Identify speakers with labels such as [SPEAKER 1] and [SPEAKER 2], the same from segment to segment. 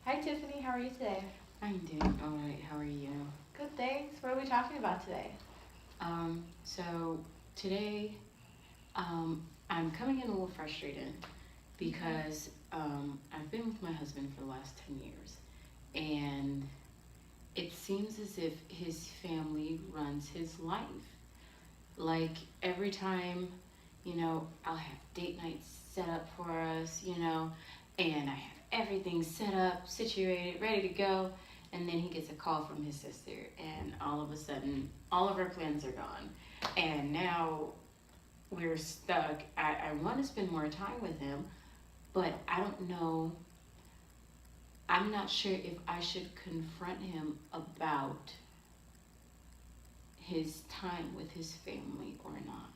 [SPEAKER 1] Hi Tiffany, how are you today?
[SPEAKER 2] I'm doing all right. How are you?
[SPEAKER 1] Good, thanks. What are we talking about today?
[SPEAKER 2] So today, I'm coming in a little frustrated
[SPEAKER 1] Okay.
[SPEAKER 2] because I've been with my husband for the last 10 years, and it seems as if his family runs his life. Like every time, I'll have date nights set up for us, and I have everything set up, situated, ready to go. And then he gets a call from his sister, and all of a sudden, all of our plans are gone. And now we're stuck. I want to spend more time with him, but I don't know. I'm not sure if I should confront him about his time with his family or not.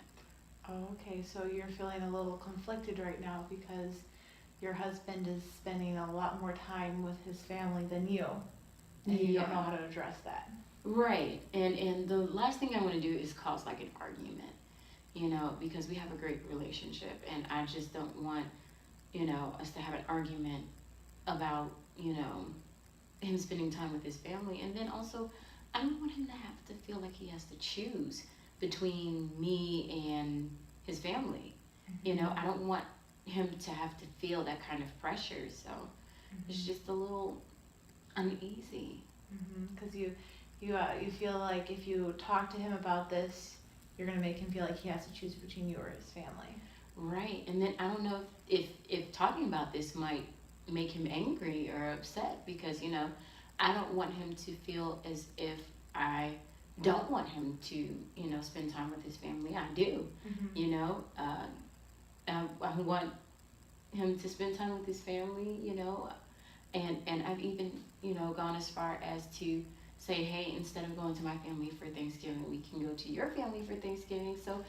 [SPEAKER 1] Oh, okay, so you're feeling a little conflicted right now because your husband is spending a lot more time with his family than you, and you don't know
[SPEAKER 2] Yeah.
[SPEAKER 1] how to address that.
[SPEAKER 2] Right. And the last thing I want to do is cause like an argument, because we have a great relationship and I just don't want, us to have an argument about, him spending time with his family. And then also I don't want him to have to feel like he has to choose between me and his family.
[SPEAKER 1] Mm-hmm.
[SPEAKER 2] I don't want him to have to feel that kind of pressure. So it's
[SPEAKER 1] Mm-hmm.
[SPEAKER 2] just a little uneasy.
[SPEAKER 1] Because you feel like if you talk to him about this, you're gonna make him feel like he has to choose between you or his family.
[SPEAKER 2] Right. And then I don't know if talking about this might make him angry or upset because, I don't want him to feel as if I don't want him to, spend time with his family. I do,
[SPEAKER 1] Mm-hmm.
[SPEAKER 2] I want him to spend time with his family, and I've even, gone as far as to say, hey, instead of going to my family for Thanksgiving, we can go to your family for Thanksgiving. So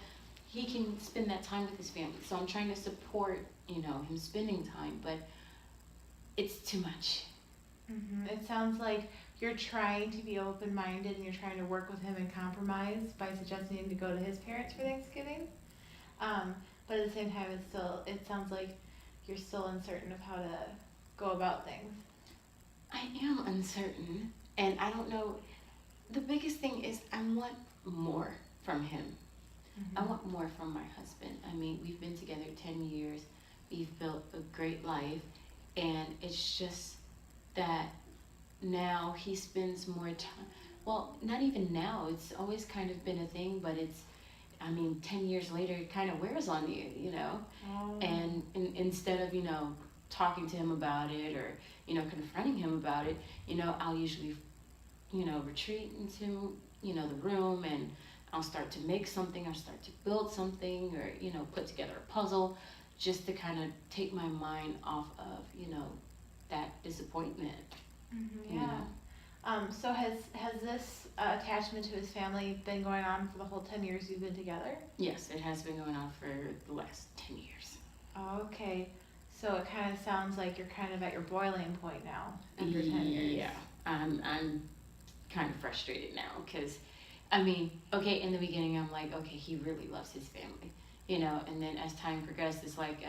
[SPEAKER 2] he can spend that time with his family. So I'm trying to support, him spending time, but it's too much.
[SPEAKER 1] It sounds like you're trying to be open minded and you're trying to work with him and compromise by suggesting him to go to his parents for Thanksgiving. Um, but at the same time, it sounds like you're still uncertain of how to go about things.
[SPEAKER 2] I am uncertain, and I don't know. The biggest thing is I want more from him. I
[SPEAKER 1] Mm-hmm.
[SPEAKER 2] want more from my husband. I mean, we've been together 10 years, we've built a great life, and it's just that now he spends more time. Well, not even now, it's always kind of been a thing, but I mean, 10 years later, it kind of wears on you,
[SPEAKER 1] Oh.
[SPEAKER 2] And instead of, talking to him about it or, confronting him about it, I'll usually, retreat into, the room and I'll start to make something, I'll start to build something or, put together a puzzle just to kind of take my mind off of, that disappointment, you
[SPEAKER 1] Yeah.
[SPEAKER 2] know.
[SPEAKER 1] So has this attachment to his family been going on for the whole 10 years you've been together?
[SPEAKER 2] Yes, it has been going on for the last 10 years.
[SPEAKER 1] Okay. So it kind of sounds like you're kind of at your boiling point now after 10 years.
[SPEAKER 2] Yeah, I'm kind of frustrated now because, I mean, okay, in the beginning, I'm like, okay, he really loves his family, and then as time progressed, it's like,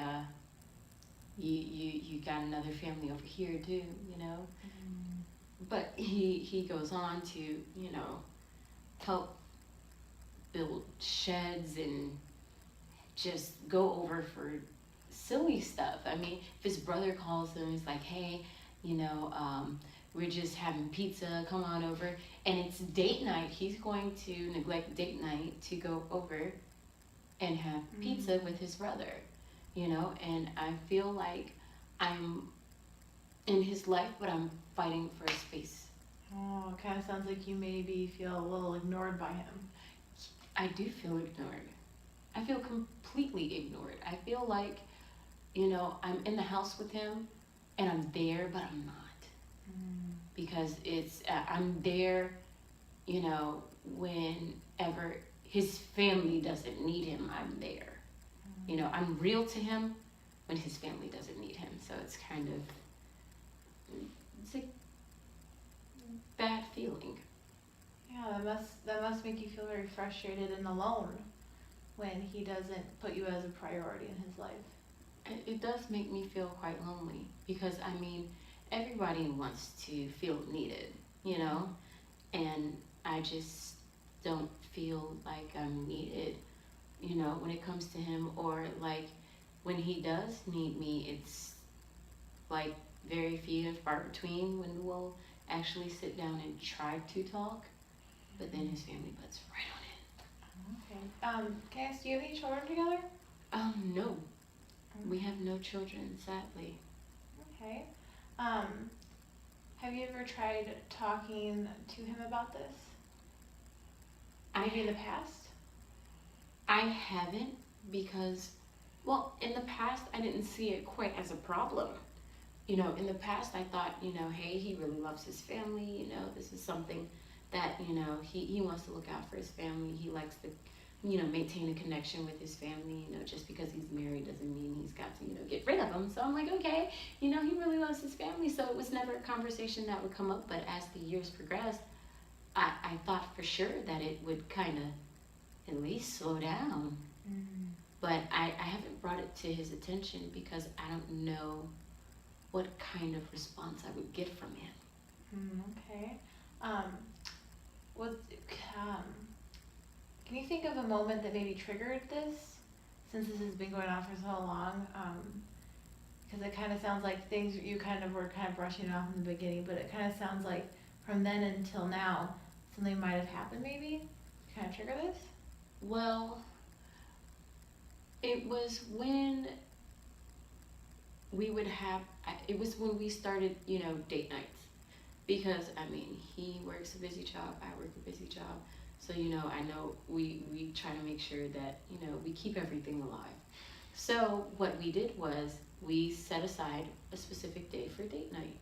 [SPEAKER 2] you got another family over here too,
[SPEAKER 1] Mm.
[SPEAKER 2] but he goes on to, help build sheds and just go over for silly stuff. I mean, if his brother calls him, he's like, hey, we're just having pizza, come on over. And it's date night. He's going to neglect date night to go over and have pizza
[SPEAKER 1] Mm.
[SPEAKER 2] with his brother, and I feel like I'm in his life, but I'm fighting for his space.
[SPEAKER 1] Oh, it kind of sounds like you maybe feel a little ignored by him.
[SPEAKER 2] I do feel ignored. I feel completely ignored. I feel like, I'm in the house with him and I'm there, but I'm not.
[SPEAKER 1] Mm.
[SPEAKER 2] Because I'm there, whenever his family doesn't need him, I'm there. I'm real to him when his family doesn't need him. So it's kind of, it's a bad feeling.
[SPEAKER 1] Yeah, that must make you feel very frustrated and alone when he doesn't put you as a priority in his life.
[SPEAKER 2] It does make me feel quite lonely because, I mean, everybody wants to feel needed, you know? And I just don't feel like I'm needed, you know, when it comes to him, or like when he does need me, it's like very few and far between when we'll actually sit down and try to talk, but then his family butts right
[SPEAKER 1] Okay. Can I ask, do you have any children together?
[SPEAKER 2] on it. No, we have no children, sadly.
[SPEAKER 1] Okay. Um, have you ever tried talking to him about this? Maybe in the
[SPEAKER 2] I
[SPEAKER 1] past?
[SPEAKER 2] I haven't because, well, in the past I didn't see it quite as a problem. You know, in the past I thought, you know, hey, he really loves his family, you know, this is something that, you know, he wants to look out for his family. He likes to, you know, maintain a connection with his family, you know, just because he's married doesn't mean he's got to, you know, get rid of them. So I'm like, okay, you know, he really loves his family. So it was never a conversation that would come up, but as the years progressed, I thought for sure that it would kind of at least slow down.
[SPEAKER 1] Mm.
[SPEAKER 2] But I haven't brought it to his attention because I don't know what kind of response I would get from him.
[SPEAKER 1] Okay. Um, was, um, can you think of a moment that maybe triggered this, since this has been going on for so long? Because it kind of sounds like things you kind of were kind of brushing off in the beginning, but it kind of sounds like from then until now, something might have happened maybe to kind of trigger this?
[SPEAKER 2] Well, it was when we would have, it was when we started, you know, date nights. Because, I mean, he works a busy job, I work a busy job. So, you know we try to make sure that, you know, we keep everything alive. So, what we did was we set aside a specific day for date night.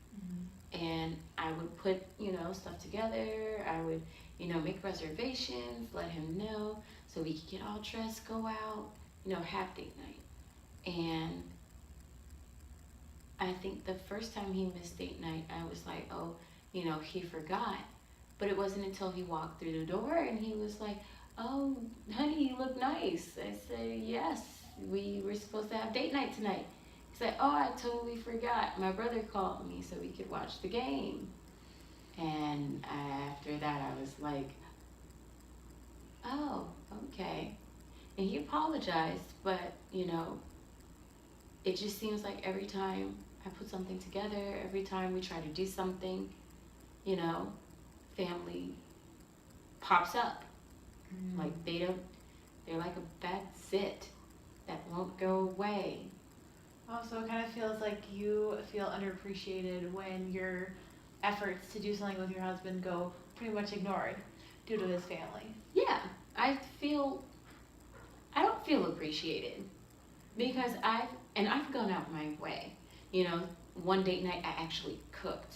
[SPEAKER 2] And I would put, you know, stuff together. I would, you know, make reservations, let him know so we could get all dressed, go out, you know, have date night. And I think the first time he missed date night, I was like, oh, you know, he forgot. But it wasn't until he walked through the door and he was like, oh, honey, you look nice. I said, yes, we were supposed to have date night tonight. He's like, oh, I totally forgot. My brother called me so we could watch the game. And after that, I was like, oh, okay. And he apologized, but, you know, it just seems like every time I put something together, every time we try to do something, you know, family pops up. Like they're like a bad zit that won't go away.
[SPEAKER 1] Oh, so it kind of feels like you feel underappreciated when your efforts to do something with your husband go pretty much ignored due to his family.
[SPEAKER 2] Yeah, I feel, I don't feel appreciated because I've gone out my way. You know, one date night I actually cooked.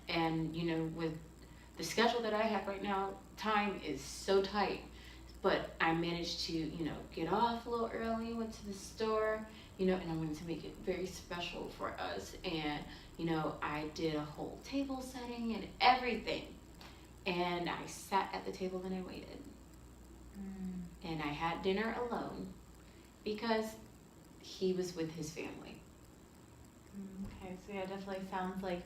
[SPEAKER 2] And, you know, with the schedule that I have right now, time is so tight. But I managed to, you know, get off a little early, went to the store, you know, and I wanted to make it very special for us. And, you know, I did a whole table setting and everything. And I sat at the table and I waited. And I had dinner alone because he was with his family.
[SPEAKER 1] Okay, so yeah, it definitely sounds like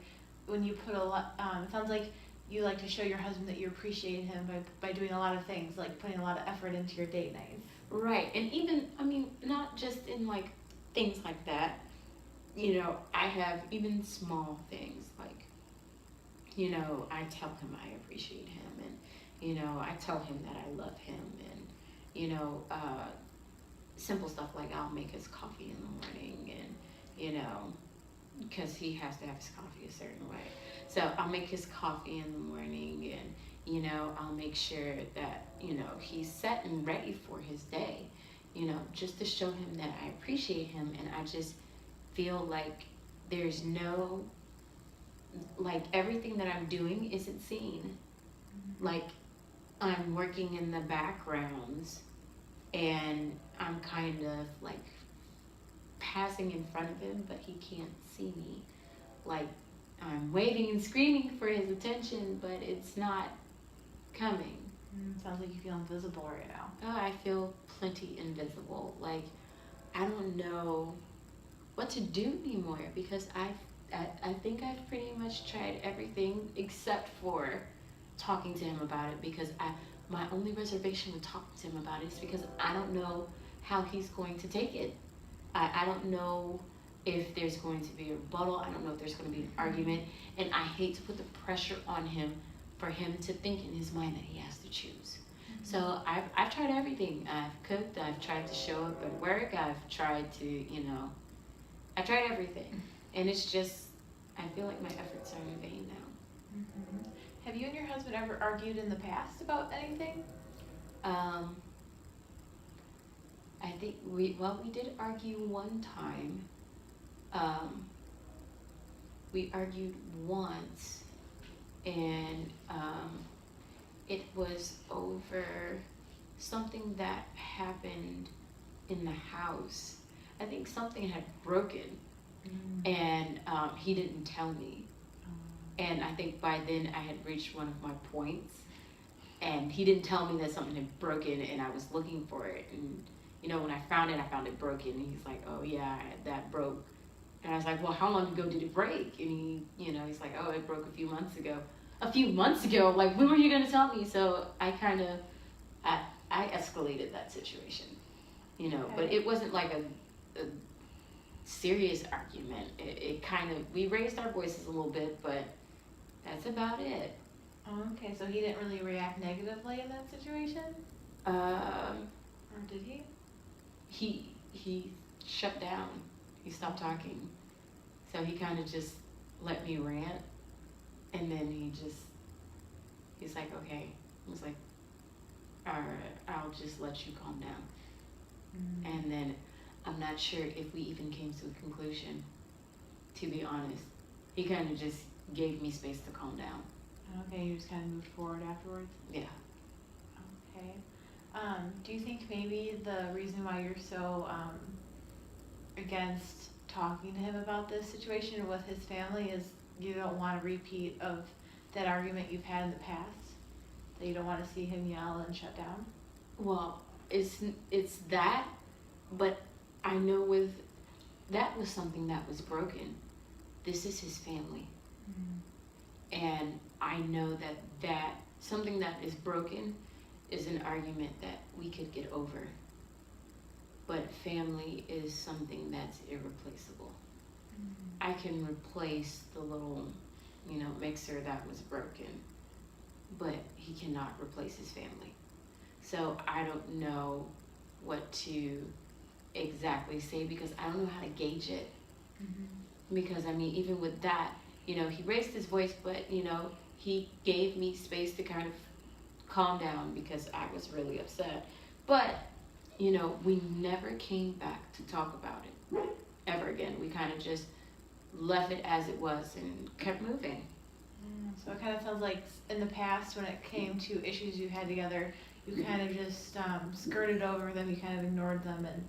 [SPEAKER 1] when you put a lot, it sounds like you like to show your husband that you appreciate him by doing a lot of things, like putting a lot of effort into your date nights.
[SPEAKER 2] Right. And even, I mean, not just in like things like that. You know, I have even small things like, you know, I tell him I appreciate him, and, you know, I tell him that I love him, and, you know, simple stuff like I'll make his coffee in the morning, and, you know, because he has to have his coffee a certain way. So I'll make his coffee in the morning, and, you know, I'll make sure that, you know, he's set and ready for his day, you know, just to show him that I appreciate him. And I just feel like there's no, like everything that I'm doing isn't seen. Like I'm working in the backgrounds and I'm kind of like passing in front of him, but he can't see me. Like I'm waving and screaming for his attention, but it's not coming.
[SPEAKER 1] Sounds like you feel invisible right now.
[SPEAKER 2] Oh, I feel plenty invisible. Like I don't know what to do anymore because I think I've pretty much tried everything except for talking to him about it, because my only reservation with talking to him about it is because I don't know how he's going to take it. I don't know if there's going to be a rebuttal. I don't know if there's going to be an argument. And I hate to put the pressure on him for him to think in his mind that he has to choose. So I've tried everything. I've cooked. I've tried to show up at work. I've tried to, I tried everything. And it's just, I feel like my efforts are in vain now.
[SPEAKER 1] Mm-hmm. Have you and your husband ever argued in the past about anything?
[SPEAKER 2] I think we did argue one time. We argued once, and it was over something that happened in the house. I think something had broken, and he didn't tell me. And I think by then I had reached one of my points, and he didn't tell me that something had broken, and I was looking for it. And when I found it broken. And he's like, "Oh yeah, that broke." And I was like, "Well, how long ago did it break?" And he's like, "Oh, it broke a few months ago." A few months ago? Like, when were you gonna tell me? So I kind of, I escalated that situation,
[SPEAKER 1] Okay.
[SPEAKER 2] But it wasn't like a serious argument. It kind of, we raised our voices a little bit, but that's about it.
[SPEAKER 1] Oh, okay, so he didn't really react negatively in that situation?
[SPEAKER 2] Or
[SPEAKER 1] did he?
[SPEAKER 2] He shut down. He stopped talking. So he kind of just let me rant, and then he's like, "Okay." I was like, "All right, I'll just let you calm down."
[SPEAKER 1] Mm.
[SPEAKER 2] And then I'm not sure if we even came to a conclusion, to be honest. He kind of just gave me space to calm down.
[SPEAKER 1] Okay, you just kind of moved forward afterwards?
[SPEAKER 2] Yeah.
[SPEAKER 1] Okay. Do you think maybe the reason why you're so against talking to him about this situation with his family is you don't want a repeat of that argument you've had in the past? That you don't want to see him yell and shut down?
[SPEAKER 2] Well, it's that, but I know that was something that was broken. This is his family. Mm-hmm. And I know that something that is broken is an argument that we could get over. But family is something that's irreplaceable. Mm-hmm. I can replace the little, mixer that was broken, but he cannot replace his family. So I don't know what to exactly say, because I don't know how to gauge it. Mm-hmm. Because even with that, he raised his voice, but he gave me space to kind of calm down because I was really upset. But we never came back to talk about it ever again. We kind of just left it as it was and kept moving.
[SPEAKER 1] So it kind of sounds like in the past, when it came to issues you had together, you kind of just skirted over them, you kind of ignored them and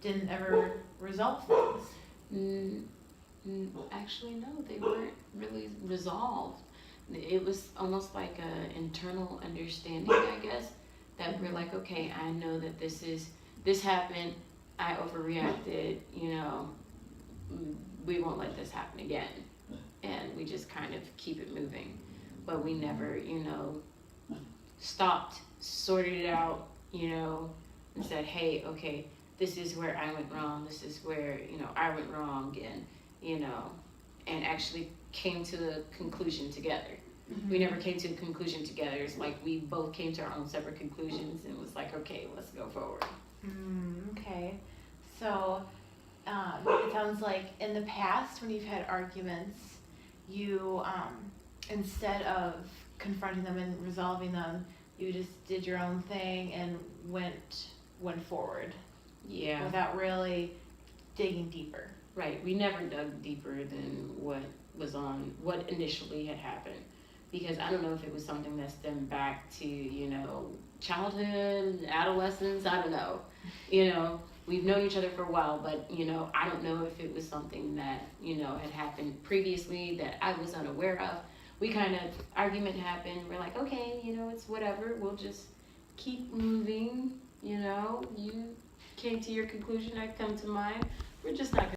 [SPEAKER 1] didn't ever resolve things.
[SPEAKER 2] Actually, no, they weren't really resolved. It was almost like an internal understanding, I guess, that we're like, okay, I know that this happened, I overreacted, we won't let this happen again. And we just kind of keep it moving. But we never, stopped, sorted it out, and said, hey, okay, this is where I went wrong, this is where, I went wrong, and, and actually came to the conclusion together. Mm-hmm. We never came to a conclusion together. It's like we both came to our own separate conclusions and was like, okay, let's go forward.
[SPEAKER 1] Okay. So it sounds like in the past when you've had arguments, you, instead of confronting them and resolving them, you just did your own thing and went forward.
[SPEAKER 2] Yeah.
[SPEAKER 1] Without really digging deeper.
[SPEAKER 2] Right. We never dug deeper than what initially had happened. Because I don't know if it was something that stemmed back to, childhood, adolescence, I don't know. We've known each other for a while, but, I don't know if it was something that, had happened previously that I was unaware of. We kind of, argument happened, we're like, okay, it's whatever, we'll just keep moving, you came to your conclusion, I come to mine. We're just not